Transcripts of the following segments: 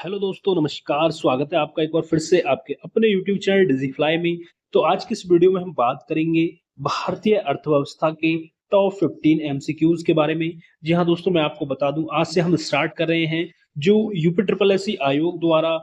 Hello दोस्तों, नमस्कार। स्वागत है आपका एक बार फिर से आपके अपने यूट्यूब चैनल डिजिफ्लाई में। तो आज की इस वीडियो में हम बात करेंगे भारतीय अर्थव्यवस्था के टॉप 15 एमसीक्यूज के बारे में। जी हाँ दोस्तों, मैं आपको बता दूं, आज से हम स्टार्ट कर रहे हैं जो यूपी ट्रिपल एस आयोग द्वारा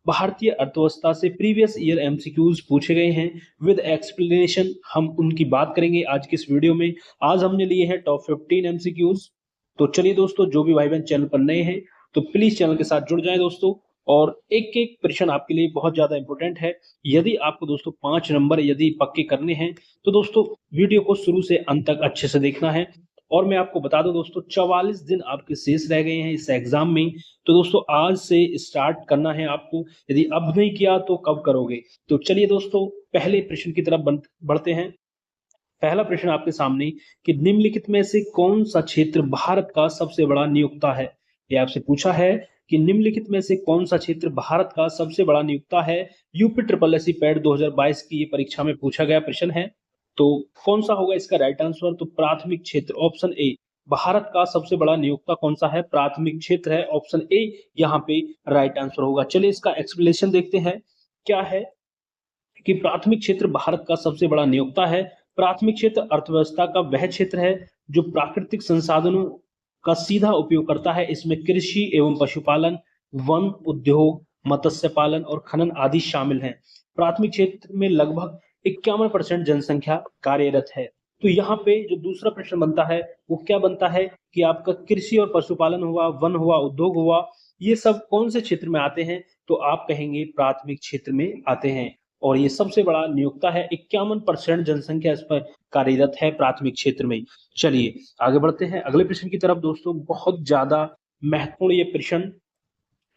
भारतीय अर्थव्यवस्था से प्रीवियस ईयर एमसीक्यूज पूछे गए हैं विद एक्सप्लेनेशन। हम उनकी बात करेंगे आज की इस वीडियो में। आज हमने लिए हैं टॉप 15 एमसीक्यूज। तो चलिए दोस्तों, जो भी भाई बहन चैनल पर नए हैं तो प्लीज चैनल के साथ जुड़ जाएं दोस्तों। और एक एक प्रश्न आपके लिए बहुत ज्यादा इंपॉर्टेंट है। यदि आपको दोस्तों 5 नंबर यदि पक्के करने हैं तो दोस्तों वीडियो को शुरू से अंत तक अच्छे से देखना है। और मैं आपको बता दूं दोस्तों, 44 दिन आपके शेष रह गए हैं इस एग्जाम में। तो दोस्तों आज से स्टार्ट करना है आपको। यदि अब नहीं किया तो कब करोगे? तो चलिए दोस्तों, पहले प्रश्न की तरफ बढ़ते हैं। पहला प्रश्न आपके सामने कि निम्नलिखित में से कौन सा क्षेत्र भारत का सबसे बड़ा नियोक्ता है? ये आपसे पूछा है कि निम्नलिखित में से कौन सा क्षेत्र भारत का सबसे बड़ा नियोक्ता है। यूपी ट्रिपल एस पैड 2022 की ये परीक्षा में पूछा गया प्रश्न है। तो कौन सा होगा इसका राइट आंसर? तो प्राथमिक क्षेत्र, ऑप्शन ए। भारत का सबसे बड़ा नियोक्ता कौन सा है? प्राथमिक क्षेत्र है, ऑप्शन ए यहाँ पे राइट आंसर होगा। चलिए इसका एक्सप्लेनेशन देखते हैं क्या है कि प्राथमिक क्षेत्र भारत का सबसे बड़ा नियोक्ता है। प्राथमिक क्षेत्र अर्थव्यवस्था का वह क्षेत्र है जो प्राकृतिक संसाधनों का सीधा उपयोग करता है। इसमें कृषि एवं पशुपालन, वन उद्योग, मत्स्य पालन और खनन आदि शामिल हैं। प्राथमिक क्षेत्र में लगभग 51% जनसंख्या कार्यरत है। तो यहाँ पे जो दूसरा प्रश्न बनता है वो क्या बनता है कि आपका कृषि और पशुपालन हुआ, वन हुआ, उद्योग हुआ, ये सब कौन से क्षेत्र में आते हैं? तो आप कहेंगे प्राथमिक क्षेत्र में आते हैं। और ये सबसे बड़ा नियोक्ता है। 51% जनसंख्या इस पर कार्यरत है प्राथमिक क्षेत्र में। चलिए आगे बढ़ते हैं अगले प्रश्न की तरफ दोस्तों। बहुत ज्यादा महत्वपूर्ण ये प्रश्न।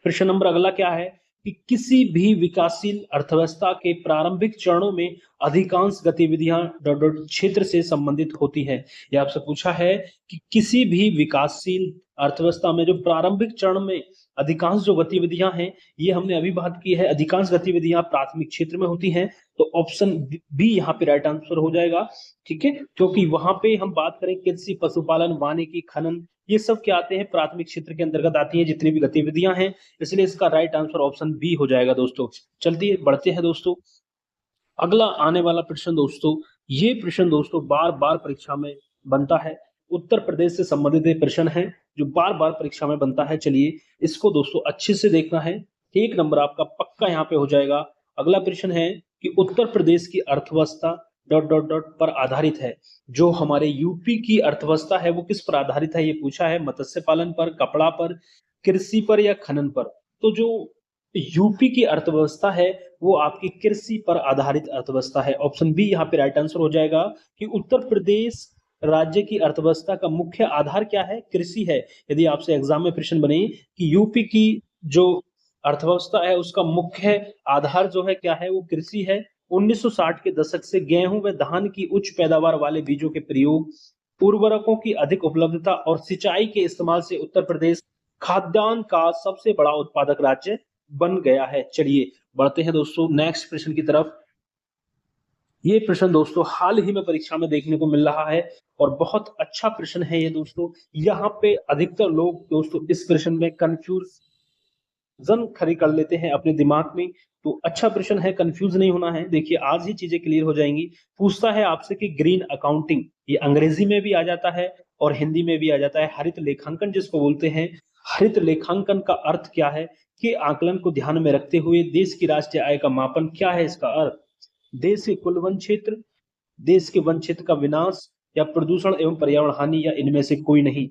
प्रश्न नंबर अगला क्या है कि किसी भी विकासशील अर्थव्यवस्था के प्रारंभिक चरणों में अधिकांश गतिविधियां डॉट डॉट क्षेत्र से संबंधित होती है। यह आपसे पूछा है कि किसी भी विकासशील अर्थव्यवस्था में जो प्रारंभिक चरण में अधिकांश जो गतिविधियां हैं, ये हमने अभी बात की है, अधिकांश गतिविधियां प्राथमिक क्षेत्र में होती हैं। तो ऑप्शन बी यहाँ पे राइट आंसर हो जाएगा। ठीक है, क्योंकि वहां पे हम बात करें कृषि, पशुपालन, वानिकी, खनन, ये सब क्या आते हैं? प्राथमिक क्षेत्र के अंतर्गत आती हैं जितनी भी गतिविधियां हैं। इसलिए इसका राइट आंसर ऑप्शन बी हो जाएगा दोस्तों। चलते बढ़ते हैं दोस्तों। अगला आने वाला प्रश्न दोस्तों, ये प्रश्न दोस्तों बार बार परीक्षा में बनता है। उत्तर प्रदेश से संबंधित ये प्रश्न है जो बार बार परीक्षा में बनता है। चलिए इसको दोस्तों अच्छे से देखना है। 1 नंबर आपका पक्का यहाँ पे हो जाएगा। अगला प्रश्न है कि उत्तर प्रदेश की अर्थव्यवस्था डॉट डॉट डॉट पर आधारित है। जो हमारे यूपी की अर्थव्यवस्था है वो किस पर आधारित है? ये पूछा है। मत्स्य पालन पर, कपड़ा पर, कृषि पर या खनन पर? तो जो यूपी की अर्थव्यवस्था है वो आपकी कृषि पर आधारित अर्थव्यवस्था है। ऑप्शन बी यहाँ पे राइट आंसर हो जाएगा कि उत्तर प्रदेश राज्य की अर्थव्यवस्था का मुख्य आधार क्या है? कृषि है। यदि आपसे एग्जाम में प्रश्न बने कि यूपी की जो अर्थव्यवस्था है उसका मुख्य आधार जो है क्या है, वो कृषि है। 1960 के दशक से गेहूं व धान की उच्च पैदावार वाले बीजों के प्रयोग, उर्वरकों की अधिक उपलब्धता और सिंचाई के इस्तेमाल से उत्तर प्रदेश खाद्यान्न का सबसे बड़ा उत्पादक राज्य बन गया है। चलिए बढ़ते हैं दोस्तों नेक्स्ट प्रश्न की तरफ। ये प्रश्न दोस्तों हाल ही में परीक्षा में देखने को मिल रहा है और बहुत अच्छा प्रश्न है ये दोस्तों। यहाँ पे अधिकतर लोग दोस्तों इस प्रश्न में कंफ्यूजन खड़ी कर लेते हैं अपने दिमाग में। तो अच्छा प्रश्न है, कंफ्यूज नहीं होना है। देखिए आज ही चीजें क्लियर हो जाएंगी। पूछता है आपसे कि ग्रीन अकाउंटिंग, ये अंग्रेजी में भी आ जाता है और हिंदी में भी आ जाता है। हरित लेखांकन जिसको बोलते हैं, हरित लेखांकन का अर्थ क्या है? कि आकलन को ध्यान में रखते हुए देश की राष्ट्रीय आय का मापन। क्या है इसका अर्थ? देश के कुल वन क्षेत्र, देश के वन क्षेत्र का विनाश, या प्रदूषण एवं पर्यावरण हानि, या इनमें से कोई नहीं।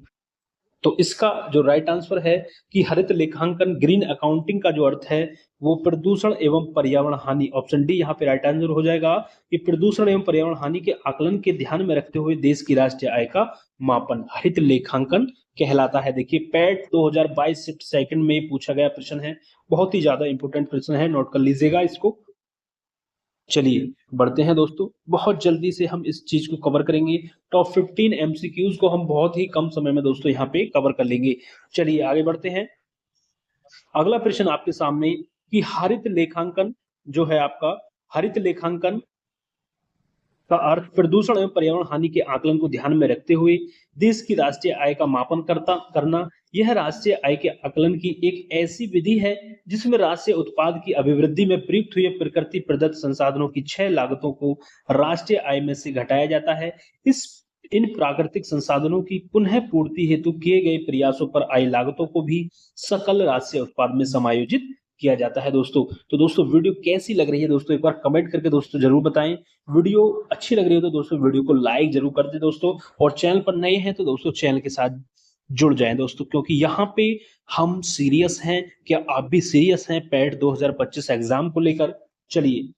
तो इसका जो राइट आंसर है कि हरित लेखांकन, ग्रीन अकाउंटिंग का जो अर्थ है वो प्रदूषण एवं पर्यावरण हानि। ऑप्शन डी यहाँ पे राइट आंसर हो जाएगा कि प्रदूषण एवं पर्यावरण हानि के आकलन के ध्यान में रखते हुए देश की राष्ट्रीय आय का मापन हरित लेखांकन कहलाता है। देखिए पैट 2022 सेकंड में पूछा गया प्रश्न है। बहुत ही ज्यादा इंपोर्टेंट प्रश्न है, नोट कर लीजिएगा इसको। चलिए बढ़ते हैं दोस्तों, बहुत जल्दी से हम इस चीज को कवर करेंगे। टॉप 15 एमसीक्यूज को हम बहुत ही कम समय में दोस्तों यहाँ पे कवर कर लेंगे। चलिए आगे बढ़ते हैं। अगला प्रश्न आपके सामने कि हरित लेखांकन जो है आपका, हरित लेखांकन का अर्थ प्रदूषण एवं पर्यावरण हानि के आकलन को ध्यान में रखते हुए देश की राष्ट्रीय आय का मापन करना। यह राष्ट्रीय आय के आकलन की एक ऐसी विधि है जिसमें राष्ट्रीय उत्पाद की अभिवृद्धि में प्रयुक्त हुए प्रकृति प्रदत्त संसाधनों की 6 लागतों को राष्ट्रीय आय में से घटाया जाता है। इस इन प्राकृतिक संसाधनों की पुनः पूर्ति हेतु किए गए प्रयासों पर आय लागतों को भी सकल राष्ट्रीय उत्पाद में समायोजित किया जाता है दोस्तों। तो दोस्तों वीडियो कैसी लग रही है दोस्तों, एक बार कमेंट करके दोस्तों जरूर बताएं। वीडियो अच्छी लग रही हो तो दोस्तों वीडियो को लाइक जरूर कर दें दोस्तों, और चैनल पर नए हैं तो दोस्तों चैनल के साथ जुड़ जाएं दोस्तों, क्योंकि यहाँ पे हम सीरियस हैं। क्या आप भी सीरियस हैं पैट 2025 एग्जाम को लेकर? चलिए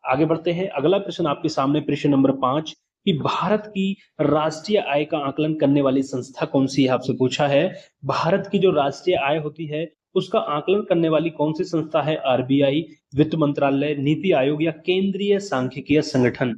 आगे बढ़ते हैं। अगला प्रश्न आपके सामने, प्रश्न नंबर 5 कि भारत की राष्ट्रीय आय का आकलन करने वाली संस्था कौन सी है, आपसे पूछा है। भारत की जो राष्ट्रीय आय होती है उसका आकलन करने वाली कौन सी संस्था है? आरबीआई, वित्त मंत्रालय, नीति आयोग या केंद्रीय सांख्यिकीय संगठन?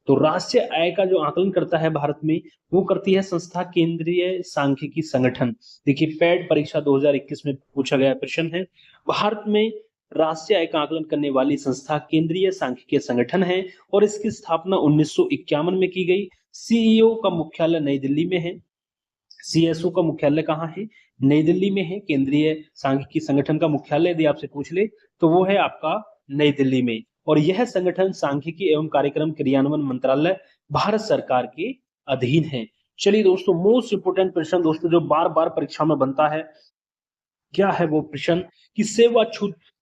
तो राष्ट्रीय आय का जो आकलन करता है भारत में, वो करती है संस्था केंद्रीय सांख्यिकी संगठन। देखिए पैट परीक्षा 2021 में पूछा गया प्रश्न है। भारत में राष्ट्रीय आय का आकलन करने वाली संस्था केंद्रीय सांख्यिकीय संगठन है और इसकी स्थापना 1951 में की गई। सीईओ का मुख्यालय नई दिल्ली में है। सीएसओ का मुख्यालय कहाँ है? नई दिल्ली में है। केंद्रीय सांख्यिकी संगठन का मुख्यालय यदि आपसे पूछ ले तो वो है आपका नई दिल्ली में। और यह संगठन सांख्यिकी एवं कार्यक्रम क्रियान्वयन मंत्रालय भारत सरकार के अधीन है। चलिए दोस्तों, मोस्ट इंपोर्टेंट प्रश्न दोस्तों जो बार बार परीक्षा में बनता है, क्या है वो प्रश्न कि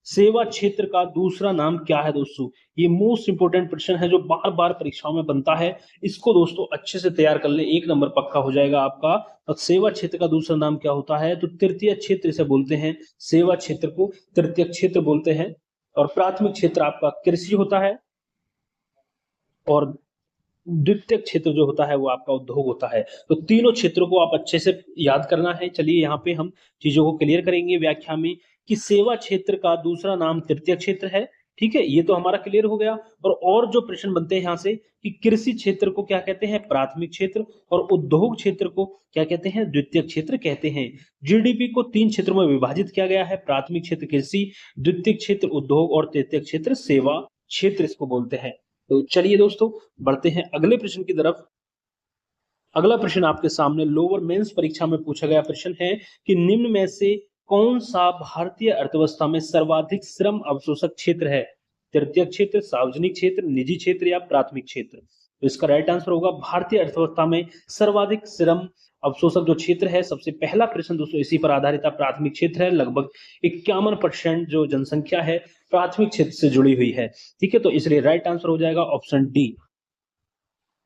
सेवा क्षेत्र का दूसरा नाम क्या है दोस्तों? ये मोस्ट इंपोर्टेंट प्रश्न है जो बार बार परीक्षाओं में बनता है। इसको दोस्तों अच्छे से तैयार कर ले, 1 नंबर पक्का हो जाएगा आपका। अब सेवा क्षेत्र का दूसरा नाम क्या होता है? तो तृतीय क्षेत्र इसे बोलते हैं। सेवा क्षेत्र को तृतीय क्षेत्र बोलते हैं। और प्राथमिक क्षेत्र आपका कृषि होता है, और द्वितीय क्षेत्र जो होता है वो आपका उद्योग होता है। तो तीनों क्षेत्रों को आप अच्छे से याद करना है। चलिए यहाँ पे हम चीजों को क्लियर करेंगे व्याख्या में कि सेवा क्षेत्र का दूसरा नाम तृतीय क्षेत्र है। ठीक है, ये तो हमारा क्लियर हो गया। और जो प्रश्न बनते हैं यहाँ से कि कृषि क्षेत्र को क्या कहते हैं? प्राथमिक क्षेत्र। और उद्योग क्षेत्र को क्या कहते हैं? द्वितीय क्षेत्र कहते हैं। जीडीपी को 3 क्षेत्रों में विभाजित किया गया है। प्राथमिक क्षेत्र कृषि, द्वितीय क्षेत्र उद्योग और तृतीय क्षेत्र सेवा क्षेत्र इसको बोलते हैं। तो चलिए दोस्तों बढ़ते हैं अगले प्रश्न की तरफ। अगला प्रश्न आपके सामने लोअर मेंस परीक्षा में पूछा गया प्रश्न है कि निम्न में से कौन सा भारतीय अर्थव्यवस्था में सर्वाधिक श्रम अवशोषक क्षेत्र है? तृतीय क्षेत्र, सार्वजनिक क्षेत्र, निजी क्षेत्र या प्राथमिक क्षेत्र? तो इसका राइट आंसर होगा भारतीय अर्थव्यवस्था में सर्वाधिक श्रम अवशोषक जो क्षेत्र है। सबसे पहला प्रश्न दोस्तों इसी पर आधारित प्राथमिक क्षेत्र है। लगभग 51% जो जनसंख्या है प्राथमिक क्षेत्र से जुड़ी हुई है। ठीक है, तो इसलिए राइट आंसर हो जाएगा ऑप्शन डी।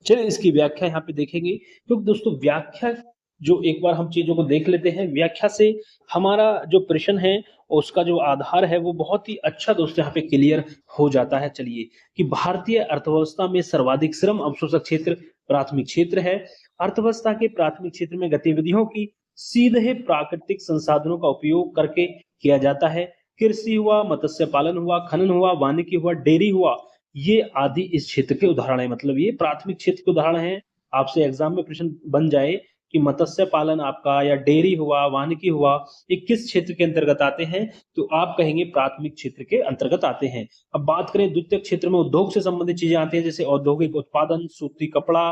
चलिए इसकी व्याख्या यहाँ पे देखेंगे, क्योंकि दोस्तों व्याख्या जो एक बार हम चीजों को देख लेते हैं, व्याख्या से हमारा जो प्रश्न है उसका जो आधार है वो बहुत ही अच्छा दोस्तों यहाँ पे क्लियर हो जाता है। चलिए कि भारतीय अर्थव्यवस्था में सर्वाधिक श्रम अवशोषक क्षेत्र प्राथमिक क्षेत्र है। अर्थव्यवस्था के प्राथमिक क्षेत्र में गतिविधियों की सीधे प्राकृतिक संसाधनों का उपयोग करके किया जाता है। कृषि हुआ, मत्स्य पालन हुआ, खनन हुआ, वानिकी हुआ, डेयरी हुआ, ये आदि इस क्षेत्र के उदाहरण है। मतलब ये प्राथमिक क्षेत्र के उदाहरण है। आपसे एग्जाम में प्रश्न बन जाए कि मत्स्य पालन आपका या डेयरी हुआ, वानिकी हुआ, ये किस क्षेत्र के अंतर्गत आते हैं, तो आप कहेंगे प्राथमिक क्षेत्र के अंतर्गत आते हैं। अब बात करें द्वितीय क्षेत्र में उद्योग से संबंधित चीजें आती हैं, जैसे औद्योगिक उत्पादन, सूती कपड़ा,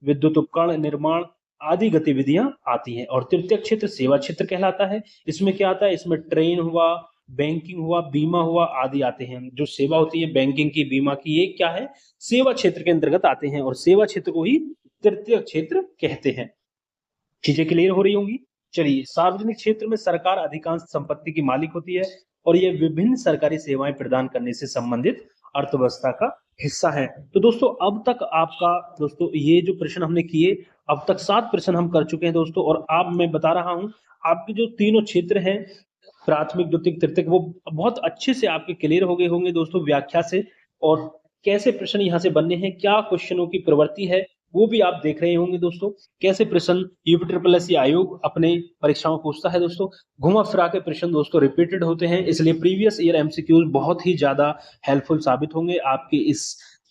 विद्युत उपकरण निर्माण आदि गतिविधियां आती हैं। और तृतीय क्षेत्र सेवा क्षेत्र कहलाता है। इसमें क्या आता है? इसमें ट्रेन हुआ, बैंकिंग हुआ, बीमा हुआ आदि आते हैं। जो सेवा होती है बैंकिंग की, बीमा की, ये क्या है? सेवा क्षेत्र के अंतर्गत आते हैं, और सेवा क्षेत्र को ही तृतीय क्षेत्र कहते हैं। चीजें क्लियर हो रही होंगी। चलिए, सार्वजनिक क्षेत्र में सरकार अधिकांश संपत्ति की मालिक होती है और ये विभिन्न सरकारी सेवाएं प्रदान करने से संबंधित अर्थव्यवस्था का हिस्सा है। तो दोस्तों अब तक आपका दोस्तों ये जो प्रश्न हमने किए, अब तक 7 प्रश्न हम कर चुके हैं दोस्तों। और अब मैं बता रहा हूं आपके जो तीनों क्षेत्र हैं प्राथमिक, द्वितीय, तृतीयक, वो बहुत अच्छे से आपके क्लियर हो गए होंगे दोस्तों व्याख्या से। और कैसे प्रश्न यहाँ से बनने हैं, क्या क्वेश्चनों की प्रवृत्ति है, वो भी आप देख रहे होंगे दोस्तों। कैसे प्रश्न यूपीएससी आयोग अपने परीक्षाओं में पूछता है दोस्तों। घुमा फिरा के प्रश्न दोस्तों रिपीटेड होते हैं, इसलिए प्रीवियस ईयर एमसीक्यूज बहुत ही ज्यादा हेल्पफुल साबित होंगे आपके इस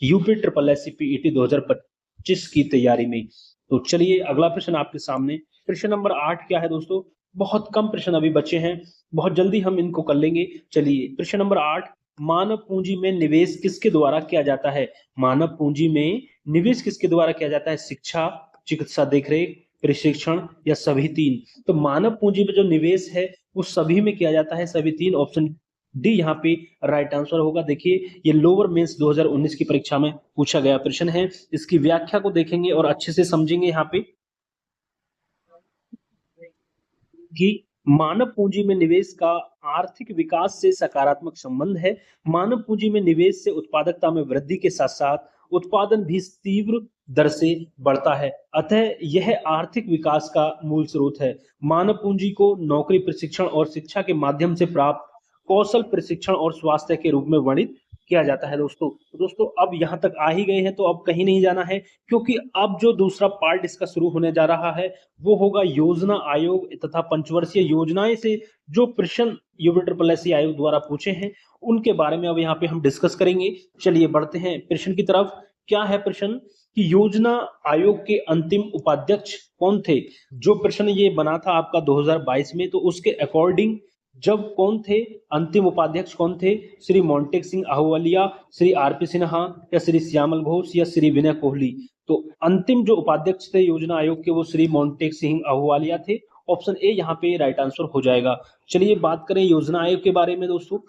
यूपीएससी पीईटी 2025 की तैयारी में। तो चलिए अगला प्रश्न आपके सामने, प्रश्न नंबर 8 क्या है दोस्तों? बहुत कम प्रश्न अभी बचे हैं, बहुत जल्दी हम इनको कर लेंगे। चलिए प्रश्न नंबर 8, मानव पूंजी में निवेश किसके द्वारा किया जाता है? मानव पूंजी में निवेश किसके द्वारा किया जाता है? शिक्षा, चिकित्सा देखरेख, प्रशिक्षण या सभी तीन? तो मानव पूंजी में जो निवेश है वो सभी में किया जाता है, सभी तीन। ऑप्शन डी यहाँ पे राइट आंसर होगा। देखिए ये लोअर मेंस 2019 की परीक्षा में पूछा गया प्रश्न है। इसकी व्याख्या को देखेंगे और अच्छे से समझेंगे यहाँ पे कि मानव पूंजी में निवेश का आर्थिक विकास से सकारात्मक संबंध है। मानव पूंजी में निवेश से उत्पादकता में वृद्धि के साथ साथ उत्पादन भी तीव्र दर से बढ़ता है, अतः यह आर्थिक विकास का मूल स्रोत है। मानव पूंजी को नौकरी, प्रशिक्षण और शिक्षा के माध्यम से प्राप्त कौशल, प्रशिक्षण और स्वास्थ्य के रूप में वर्णित किया जाता है। दोस्तों अब यहाँ तक आ ही गए हैं तो अब कहीं नहीं जाना है, क्योंकि अब जो दूसरा पार्ट इसका शुरू होने जा रहा है वो होगा योजना आयोग तथा पंचवर्षीय योजनाएं से जो प्रश्न यूपीएससी आयोग द्वारा पूछे हैं उनके बारे में अब यहाँ पे हम डिस्कस करेंगे। चलिए बढ़ते हैं प्रश्न की तरफ। क्या है प्रश्न कि योजना आयोग के अंतिम उपाध्यक्ष कौन थे? जो प्रश्न ये बना था आपका 2022 में, तो उसके अकॉर्डिंग जब कौन थे अंतिम उपाध्यक्ष, कौन थे? श्री मोंटेक सिंह आहूवालिया, श्री आरपी सिन्हा या श्री श्यामल घोष या श्री विनय कोहली? तो अंतिम जो उपाध्यक्ष थे योजना आयोग के वो श्री मोंटेक सिंह आहूवालिया थे। ऑप्शन ए यहाँ पे राइट आंसर हो जाएगा। चलिए बात करें योजना आयोग के बारे में। दोस्तों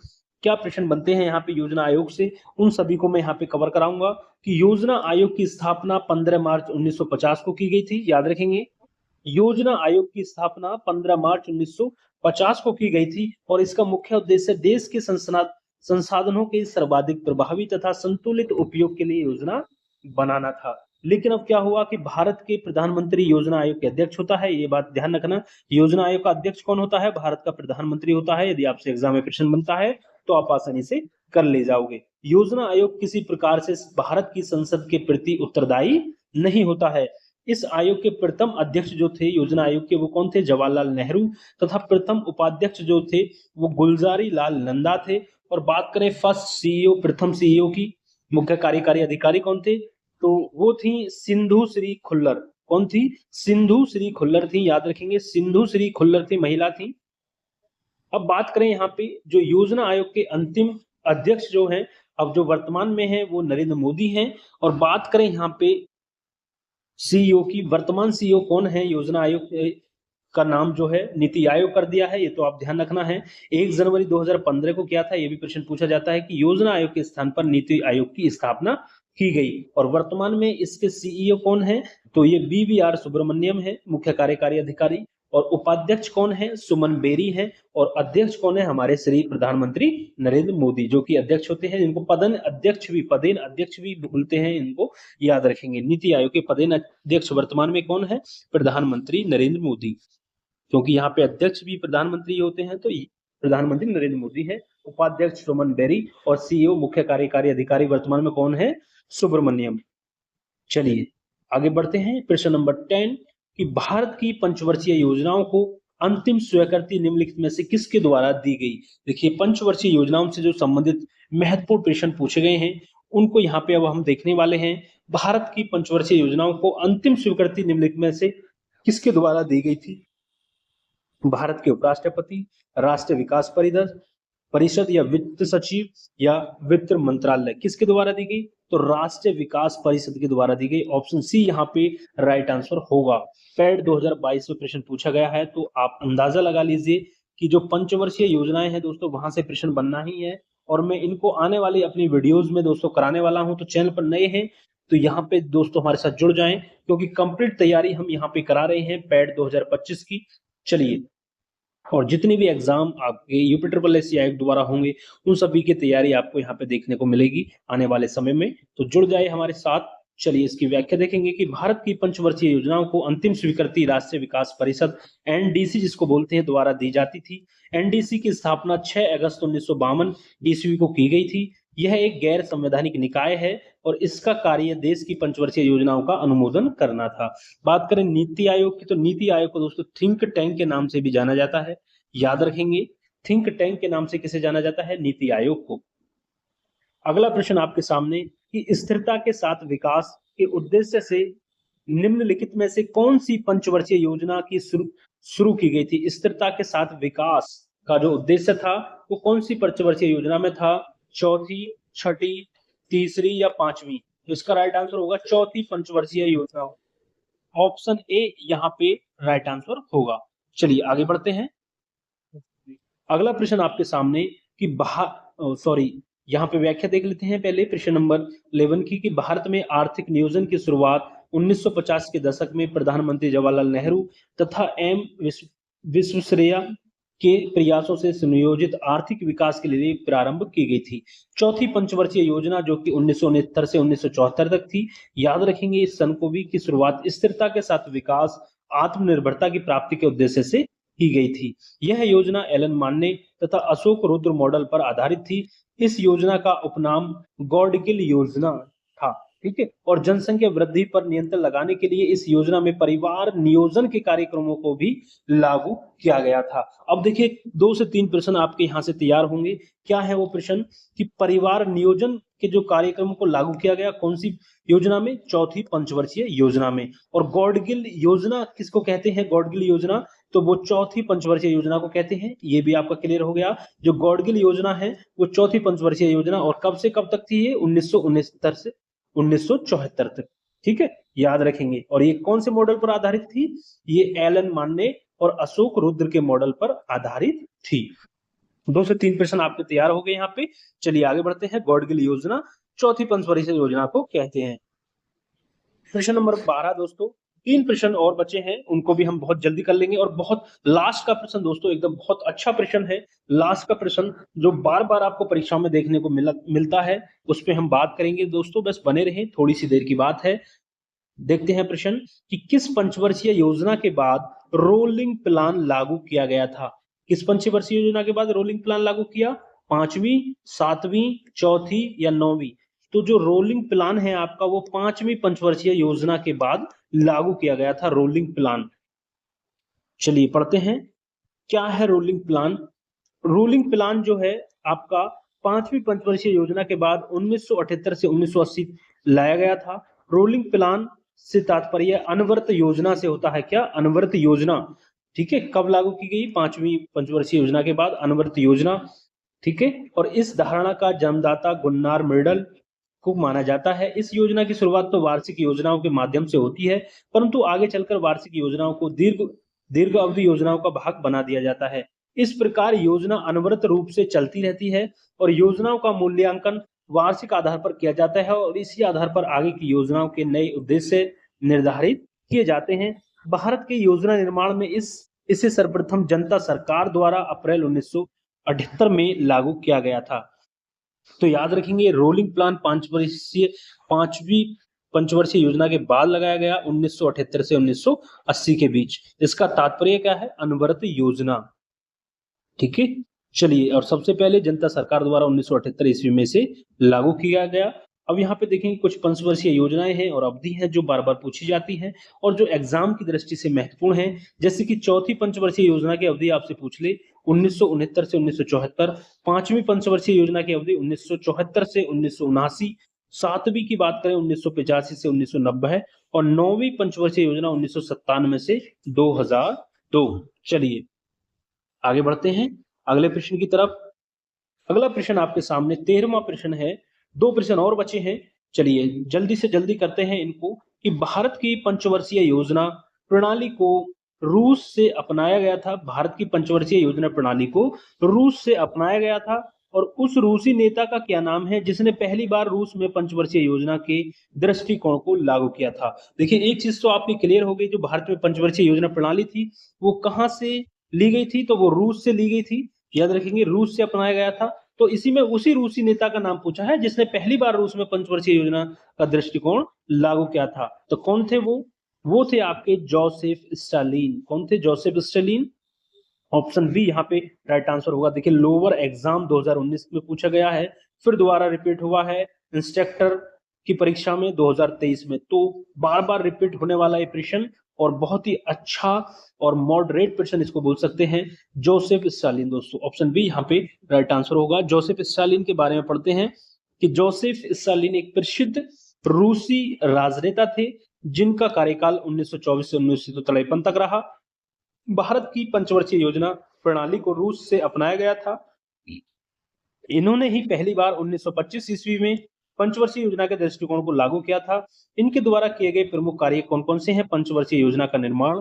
क्या प्रश्न बनते हैं यहाँ पे योजना आयोग से, उन सभी को मैं यहाँ पे कवर कराऊंगा। कि योजना आयोग की स्थापना 15 मार्च 1950 को की गई थी, याद रखेंगे। योजना आयोग की स्थापना 15 मार्च 1950 को की गई थी और इसका मुख्य उद्देश्य देश के संसाधनों के सर्वाधिक प्रभावी तथा संतुलित उपयोग के लिए योजना बनाना था। लेकिन अब क्या हुआ कि भारत के प्रधानमंत्री योजना आयोग के अध्यक्ष होता है, ये बात ध्यान रखना। योजना आयोग का अध्यक्ष कौन होता है? भारत का प्रधानमंत्री होता है। यदि आपसे एग्जाम में प्रश्न बनता है तो आप आसानी से कर ले जाओगे। योजना आयोग किसी प्रकार से भारत की संसद के प्रति उत्तरदायी नहीं होता है। इस आयोग के प्रथम अध्यक्ष जो थे योजना आयोग के वो कौन थे? जवाहरलाल नेहरू। तथा प्रथम उपाध्यक्ष जो थे वो गुलजारी लाल नंदा थे। और बात करें फर्स्ट सीईओ, प्रथम सीईओ की, मुख्य कार्यकारी अधिकारी कौन थे? तो वो थी सिंधु श्री खुल्लर। कौन थी? सिंधु श्री खुल्लर थी, याद रखेंगे, सिंधु श्री खुल्लर थी, महिला थी। अब बात करें यहाँ पे जो योजना आयोग के अंतिम अध्यक्ष जो हैं अब जो वर्तमान में है वो नरेंद्र मोदी हैं। और बात करें यहाँ पे सीईओ की, वर्तमान सीईओ कौन है योजना आयोग का नाम जो है नीति आयोग कर दिया है, ये तो आप ध्यान रखना है। 1 जनवरी 2015 को किया था, ये भी प्रश्न पूछा जाता है कि योजना आयोग के स्थान पर नीति आयोग की स्थापना की गई। और वर्तमान में इसके सीईओ कौन है? तो ये बीवीआर सुब्रमण्यम है, मुख्य कार्यकारी अधिकारी। और उपाध्यक्ष कौन है? सुमन बेरी है। और अध्यक्ष कौन है? हमारे श्री प्रधानमंत्री नरेंद्र मोदी, जो कि अध्यक्ष होते हैं, इनको पदेन अध्यक्ष भी बोलते हैं, इनको याद रखेंगे। नीति आयोग के पदेन अध्यक्ष वर्तमान में कौन है? प्रधानमंत्री नरेंद्र मोदी, क्योंकि यहाँ पे अध्यक्ष भी प्रधानमंत्री होते हैं, तो प्रधानमंत्री नरेंद्र मोदी है। उपाध्यक्ष सुमन बेरी और सीईओ मुख्य कार्यकारी अधिकारी वर्तमान में कौन है? सुब्रमण्यम। चलिए आगे बढ़ते हैं। प्रश्न नंबर 10 कि भारत की पंचवर्षीय योजनाओं को अंतिम स्वीकृति निम्नलिखित में से किसके द्वारा दी गई? देखिए पंचवर्षीय योजनाओं से जो संबंधित महत्वपूर्ण प्रश्न पूछे गए हैं उनको यहाँ पे अब हम देखने वाले हैं। भारत की पंचवर्षीय योजनाओं को अंतिम स्वीकृति निम्नलिखित में से किसके द्वारा दी गई थी? भारत के उपराष्ट्रपति, राष्ट्रीय विकास परिषद या वित्त सचिव या वित्त मंत्रालय, किसके द्वारा दी गई? तो राष्ट्रीय विकास परिषद के द्वारा दी गई। ऑप्शन सी यहाँ पे राइट आंसर होगा। पैड 2022 में प्रश्न पूछा गया है, तो आप अंदाजा लगा लीजिए कि जो पंचवर्षीय योजनाएं हैं दोस्तों वहां से प्रश्न बनना ही है। और मैं इनको आने वाली अपनी वीडियोज में दोस्तों कराने वाला हूं, तो चैनल पर नए हैं तो यहाँ पे दोस्तों हमारे साथ जुड़ जाएं, क्योंकि कंप्लीट तैयारी हम यहाँ पे करा रहे हैं पैड 2025 की। चलिए, और जितनी भी एग्जाम आपके यूपीएससी आयोग द्वारा होंगे उन सभी की तैयारी आपको यहाँ पे देखने को मिलेगी आने वाले समय में, तो जुड़ जाए हमारे साथ। चलिए इसकी व्याख्या देखेंगे कि भारत की पंचवर्षीय योजनाओं को अंतिम स्वीकृति राष्ट्रीय विकास परिषद एनडीसी जिसको बोलते हैं द्वारा दी जाती थी। एनडीसी की स्थापना 6 अगस्त 1952 ईस्वी को की गई थी। यह एक गैर संवैधानिक निकाय है और इसका कार्य देश की पंचवर्षीय योजनाओं का अनुमोदन करना था। बात करें नीति आयोग की, तो नीति आयोग को दोस्तों थिंक टैंक के नाम से भी जाना जाता है, याद रखेंगे। थिंक टैंक के नाम से किसे जाना जाता है? नीति आयोग को। अगला प्रश्न आपके सामने कि स्थिरता के साथ विकास के उद्देश्य से निम्नलिखित में से कौन सी पंचवर्षीय योजना की शुरू की गई थी? स्थिरता के साथ विकास का जो उद्देश्य था वो कौन सी पंचवर्षीय योजना में था? चौथी, छठी, तीसरी या पांचवी? तो इसका राइट आंसर होगा चौथी पंचवर्षीय योजना। ऑप्शन ए यहाँ पे राइट आंसर होगा। चलिए आगे बढ़ते हैं। अगला प्रश्न आपके सामने कि सॉरी, यहाँ पे व्याख्या देख लेते हैं पहले प्रश्न नंबर 11 की, कि भारत में आर्थिक नियोजन की शुरुआत 1950 के दशक में प्रधानमंत्री जवाहरलाल नेहरू तथा एम विश्वेश्वरैया के प्रयासों से सुनियोजित आर्थिक विकास के लिए प्रारंभ की गई थी। चौथी पंचवर्षीय योजना जो कि 1969 से 1974 तक थी। याद रखेंगे इस सन को भी, की शुरुआत स्थिरता के साथ विकास, आत्मनिर्भरता की प्राप्ति के उद्देश्य से की गई थी। यह योजना एलन मान्ने तथा अशोक रुद्र मॉडल पर आधारित थी। इस योजना का उपनाम गॉडगिल योजना था। ठीक है, और जनसंख्या वृद्धि पर नियंत्रण लगाने के लिए इस योजना में परिवार नियोजन के कार्यक्रमों को भी लागू किया गया था। अब देखिए 2 से 3 प्रश्न आपके यहाँ से तैयार होंगे। क्या है वो प्रश्न, कि परिवार नियोजन के जो कार्यक्रमों को लागू किया गया कौन सी योजना में? चौथी पंचवर्षीय योजना में। और गॉडगिल योजना किसको कहते हैं? गॉडगिल योजना तो वो चौथी पंचवर्षीय योजना को कहते हैं। ये भी आपका क्लियर हो गया। जो गॉडगिल योजना है वो चौथी पंचवर्षीय योजना, और कब से कब तक थी ये? 1969 से 1974 तक। ठीक है, याद रखेंगे। और ये कौन से मॉडल पर आधारित थी? ये एलन मान्ने और अशोक रुद्र के मॉडल पर आधारित थी। 2 से 3 प्रश्न आपके तैयार हो गए यहाँ पे। चलिए आगे बढ़ते हैं। गॉडगिल योजना चौथी पंचवर्षीय योजना को कहते हैं। प्रश्न नंबर 12 दोस्तों, 3 प्रश्न और बचे हैं, उनको भी हम बहुत जल्दी कर लेंगे। और बहुत लास्ट का प्रश्न दोस्तों एकदम बहुत अच्छा प्रश्न है। लास्ट का प्रश्न जो बार बार आपको परीक्षा में देखने को मिलता है, उस पर हम बात करेंगे दोस्तों। बस बने रहें, थोड़ी सी देर की बात है। देखते हैं प्रश्न, कि किस पंचवर्षीय योजना के बाद रोलिंग प्लान लागू किया गया था? किस पंचवर्षीय योजना के बाद रोलिंग प्लान लागू किया? 5वीं, 7वीं, चौथी या 9वीं? तो जो रोलिंग प्लान है आपका वो 5वीं पंचवर्षीय योजना के बाद लागू किया गया था, रोलिंग प्लान। चलिए पढ़ते हैं, क्या है रोलिंग प्लान? रोलिंग प्लान जो है आपका 5वीं पंचवर्षीय योजना के बाद 1978 से 1980 लाया गया था। रोलिंग प्लान से तात्पर्य अनवरत योजना से होता है। क्या? अनवरत योजना। ठीक है, कब लागू की गई? 5वीं पंचवर्षीय योजना के बाद अनवरत योजना। ठीक है, और इस धारणा का जन्मदाता गुन्नार मिर्डल को माना जाता है। इस योजना की शुरुआत तो वार्षिक योजनाओं के माध्यम से होती है, परंतु आगे चलकर वार्षिक योजनाओं को दीर्घ अवधि योजनाओं का भाग बना दिया जाता है। इस प्रकार योजना अनवरत रूप से चलती रहती है और योजनाओं का मूल्यांकन वार्षिक आधार पर किया जाता है, और इसी आधार पर आगे की योजनाओं के नए उद्देश्य निर्धारित किए जाते हैं। भारत के योजना निर्माण में इसे सर्वप्रथम जनता सरकार द्वारा अप्रैल 1978 में लागू किया गया था। तो याद रखेंगे रोलिंग प्लान 5वीं पंचवर्षीय योजना के बाद लगाया गया 1978 से 1980 के बीच। इसका तात्पर्य क्या है? अनवरत योजना। ठीक है, चलिए, और सबसे पहले जनता सरकार द्वारा 1978 ईस्वी में से लागू किया गया। अब यहाँ पे देखेंगे कुछ पंचवर्षीय योजनाएं हैं और अवधि हैं जो बार बार पूछी जाती हैं और जो एग्जाम की दृष्टि से महत्वपूर्ण है। जैसे कि चौथी पंचवर्षीय योजना की अवधि आपसे पूछ ले 1969 से 1974, 5वीं पंचवर्षीय योजना की अवधि 1974 से 1979, 7वीं की बात करें 1985 से 1990 और 9वीं पंचवर्षीय योजना 1997 से 2002। चलिए आगे बढ़ते हैं अगले प्रश्न की तरफ। अगला प्रश्न आपके सामने 13वां प्रश्न है। 2 प्रश्न और बचे हैं, चलिए जल्दी से जल्दी करते हैं इनको। कि भारत की पंचवर्षीय योजना प्रणाली को रूस से अपनाया गया था। भारत की पंचवर्षीय योजना प्रणाली को रूस से अपनाया गया था, और उस रूसी नेता का क्या नाम है जिसने पहली बार रूस में पंचवर्षीय योजना के दृष्टिकोण को लागू किया था? देखिए एक चीज तो आपकी क्लियर हो गई, जो भारत में पंचवर्षीय योजना प्रणाली थी वो कहां से ली गई थी? तो वो रूस से ली गई थी। याद रखेंगे रूस से अपनाया गया था। तो इसी में उसी रूसी नेता का नाम पूछा है जिसने पहली बार रूस में पंचवर्षीय योजना का दृष्टिकोण लागू किया था। तो कौन थे वो थे आपके जोसेफ स्टालिन। कौन थे? Joseph Stalin. ऑप्शन बी यहाँ पे राइट आंसर होगा। देखिए लोअर एग्जाम 2019 में पूछा गया है, फिर दोबारा रिपीट हुआ है इंस्ट्रक्टर की परीक्षा में 2023 में। तो बार बार रिपीट होने वाला ये प्रश्न और बहुत ही अच्छा और मॉडरेट प्रश्न इसको बोल सकते हैं, जोसेफ स्टालिन। दोस्तों ऑप्शन बी यहाँ पे राइट आंसर होगा। जोसेफ स्टालिन के बारे में पढ़ते हैं कि जोसेफ स्टालिन एक प्रसिद्ध रूसी राजनेता थे जिनका कार्यकाल 1924 से 1953 तक रहा। भारत की पंचवर्षीय योजना प्रणाली को रूस से अपनाया गया था। इन्होंने ही पहली बार 1925 ईस्वी में पंचवर्षीय योजना के दृष्टिकोण को लागू किया था। इनके द्वारा किए गए प्रमुख कार्य कौन कौन से हैं? पंचवर्षीय योजना का निर्माण,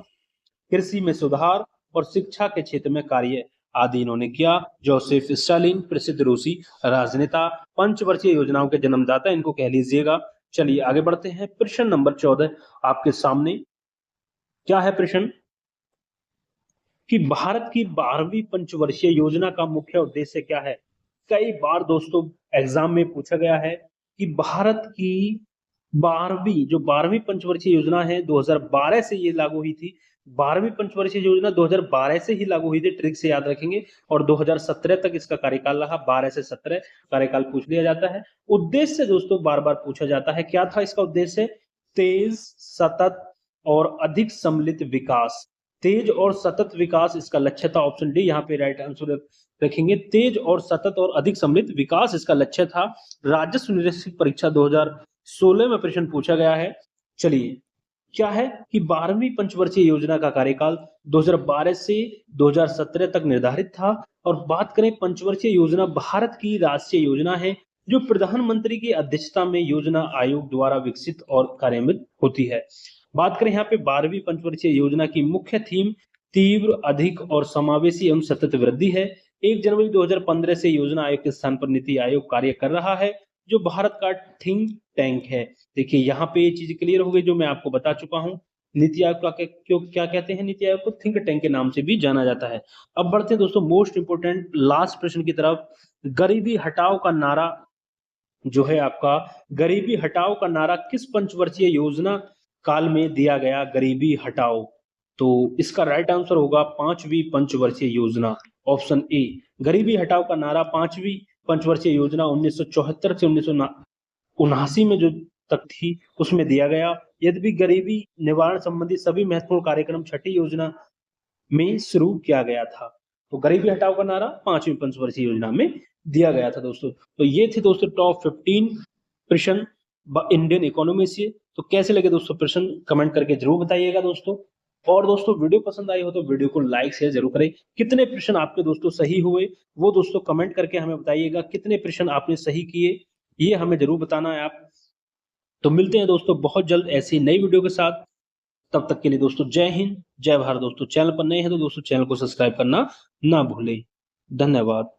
कृषि में सुधार और शिक्षा के क्षेत्र में कार्य। आदि इन्होंने किया। जोसेफ स्टालिन प्रसिद्ध रूसी राजनेता, पंचवर्षीय योजनाओं के जन्मदाता इनको कह लीजिएगा। चलिए आगे बढ़ते हैं। प्रश्न नंबर 14 आपके सामने क्या है प्रश्न कि भारत की 12वीं पंचवर्षीय योजना का मुख्य उद्देश्य क्या है। कई बार दोस्तों एग्जाम में पूछा गया है कि भारत की 12वीं पंचवर्षीय योजना है 2012 से ये लागू हुई थी। 12वीं पंचवर्षीय योजना 2012 से ही लागू हुई थी, ट्रिक से याद रखेंगे। और 2017 तक इसका कार्यकाल रहा, 12 से 17 कार्यकाल पूछ लिया जाता है। उद्देश्य दोस्तों बार बार पूछा जाता है, क्या था इसका उद्देश्य? तेज, सतत और अधिक सम्मिलित विकास। तेज और सतत विकास इसका लक्ष्य था। ऑप्शन डी यहाँ पे राइट आंसर रखेंगे। तेज और सतत और अधिक सम्मिलित विकास इसका लक्ष्य था। राजस्व निरीक्षक परीक्षा 2016 में प्रश्न पूछा गया है। चलिए क्या है कि 12वीं पंचवर्षीय योजना का कार्यकाल 2012 से 2017 तक निर्धारित था। और बात करें पंचवर्षीय योजना, भारत की राष्ट्रीय योजना है जो प्रधानमंत्री की अध्यक्षता में योजना आयोग द्वारा विकसित और कार्यान्वित होती है। बात करें यहाँ पे 12वीं पंचवर्षीय योजना की मुख्य थीम तीव्र, अधिक और समावेशी एवं सतत वृद्धि है। 1 जनवरी 2015 से योजना आयोग के स्थान पर नीति आयोग कार्य कर रहा है, जो भारत का थिंक टैंक है। देखिए यहाँ पे ये चीज क्लियर हो गई जो मैं आपको बता चुका हूँ। नीति आयोग का क्यों क्या कहते हैं? नीति आयोग को थिंक टैंक के नाम से भी जाना जाता है। अब बढ़ते हैं दोस्तों मोस्ट इंपोर्टेंट लास्ट प्रश्न की तरफ। गरीबी हटाओ का नारा जो है आपका, गरीबी हटाओ का नारा किस पंचवर्षीय योजना काल में दिया गया? गरीबी हटाओ, तो इसका राइट आंसर होगा 5वीं पंचवर्षीय योजना, ऑप्शन ए। गरीबी हटाओ का नारा 5वीं पंचवर्षीय योजना 1974 से 1979 में जो तक थी उसमें दिया गया। यद्यपि गरीबी निवारण संबंधी सभी महत्वपूर्ण कार्यक्रम 6ठी योजना में शुरू किया गया था। तो गरीबी हटाओ का नारा 5वीं पंचवर्षीय योजना में दिया गया था दोस्तों। तो ये थे दोस्तों टॉप 15 प्रश्न इंडियन इकोनॉमी से। तो कैसे लगे दोस्तों प्रश्न, कमेंट करके जरूर बताइएगा दोस्तों। और दोस्तों वीडियो पसंद आई हो तो वीडियो को लाइक शेयर जरूर करें। कितने प्रश्न आपके दोस्तों सही हुए वो दोस्तों कमेंट करके हमें बताइएगा। कितने प्रश्न आपने सही किए ये हमें जरूर बताना है आप। तो मिलते हैं दोस्तों बहुत जल्द ऐसी नई वीडियो के साथ। तब तक के लिए दोस्तों जय हिंद, जय भारत। दोस्तों चैनल पर नए हैं तो दोस्तों चैनल को सब्सक्राइब करना ना भूलें। धन्यवाद।